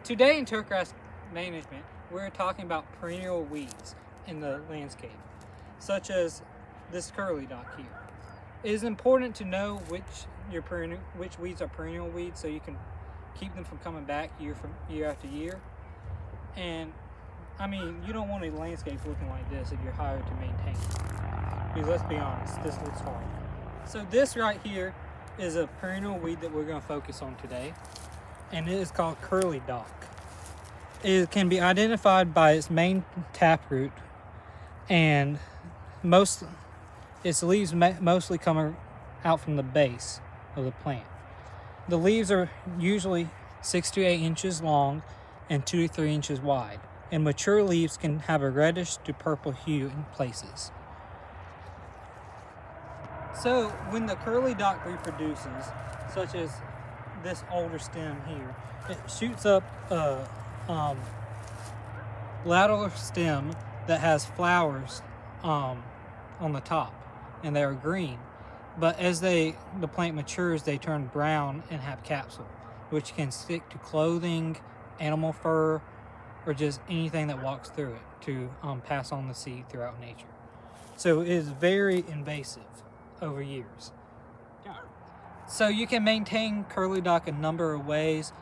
Today in turfgrass management, we're talking about perennial weeds in the landscape, such as this curly dock here. It is important to know which weeds are perennial weeds so you can keep them from coming back year after year. And I mean, you don't want a landscape looking like this if you're hired to maintain it. Because let's be honest, this looks hard. So this right here is a perennial weed that we're going to focus on today, and it is called curly dock. It can be identified by its main taproot, and its leaves mostly come out from the base of the plant. The leaves are usually 6 to 8 inches long and 2 to 3 inches wide, and mature leaves can have a reddish to purple hue in places. So when the curly dock reproduces, such as this older stem here, it shoots up a lateral stem that has flowers on the top, and they are green. But as the plant matures, they turn brown and have capsule, which can stick to clothing, animal fur, or just anything that walks through it to pass on the seed throughout nature. So it is very invasive over years. So you can maintain curly dock a number of ways,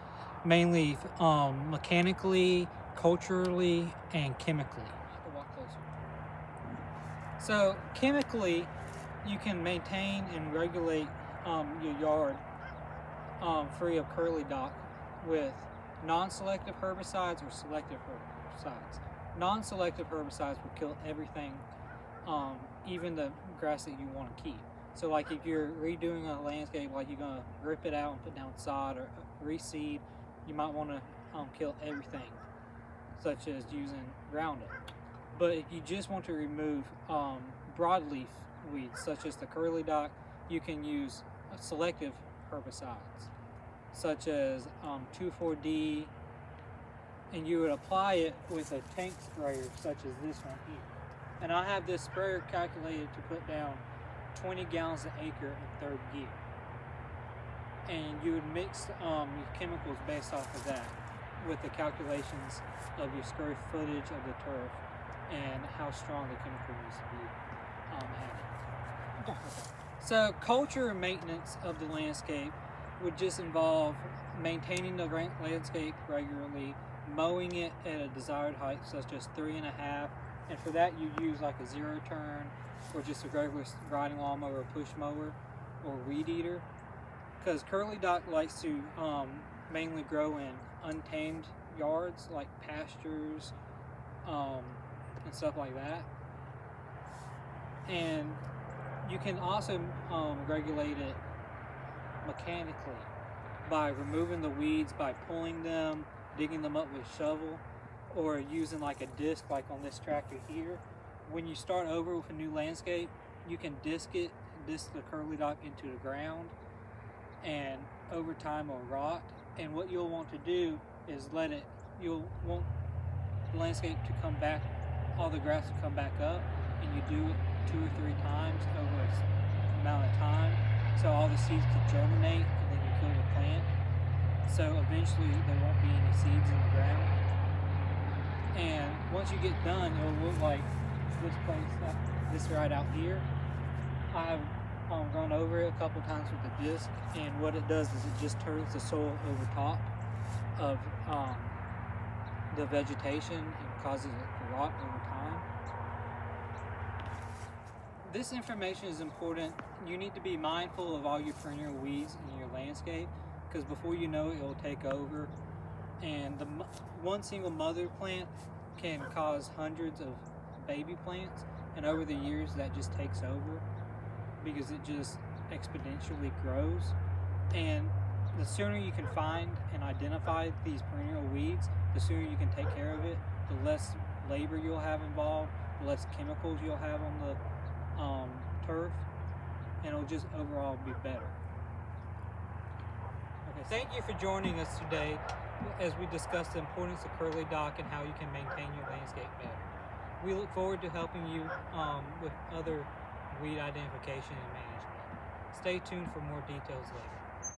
mainly mechanically, culturally, and chemically. So chemically, you can maintain and regulate your yard free of curly dock with non-selective herbicides or selective herbicides. Non-selective herbicides will kill everything, even the grass that you want to keep. So like if you're redoing a landscape, like you're going to rip it out and put down sod or reseed, you might want to kill everything, such as using Roundup. But if you just want to remove broadleaf weeds, such as the curly dock, you can use selective herbicides, such as 2,4-D, and you would apply it with a tank sprayer, such as this one here. And I have this sprayer calculated to put down 20 gallons an acre in third gear. And you would mix your chemicals based off of that with the calculations of your square footage of the turf and how strong the chemical needs to be added. So culture and maintenance of the landscape would just involve maintaining the landscape regularly, mowing it at a desired height, such as 3.5, and for that you use like a 0 turn or just a regular riding lawnmower or push mower or weed eater, because curly dock likes to mainly grow in untamed yards like pastures and stuff like that. And you can also regulate it mechanically by removing the weeds, by pulling them, digging them up with a shovel, or using like a disc like on this tractor here. When you start over with a new landscape, you can disc the curly dock into the ground, and over time it'll rot. And what you'll want to do is you'll want the landscape to come back, all the grass to come back up, and you do it 2 or 3 times over an amount of time, so all the seeds can germinate, and then you kill the plant. So eventually there won't be any seeds in the ground. And once you get done, it'll look like this place, this right out here. I've gone over it a couple times with the disc, and what it does is it just turns the soil over top of the vegetation and causes it to rot over time. This information is important. You need to be mindful of all your perennial weeds in your landscape, because before you know it, it'll take over. And one single mother plant can cause hundreds of baby plants, and over the years that just takes over because it just exponentially grows. And the sooner you can find and identify these perennial weeds, the sooner you can take care of it, the less labor you'll have involved, the less chemicals you'll have on the turf, and it'll just overall be better. Okay, thank you for joining us today as we discuss the importance of curly dock and how you can maintain your landscape better. We look forward to helping you with other weed identification and management. Stay tuned for more details later.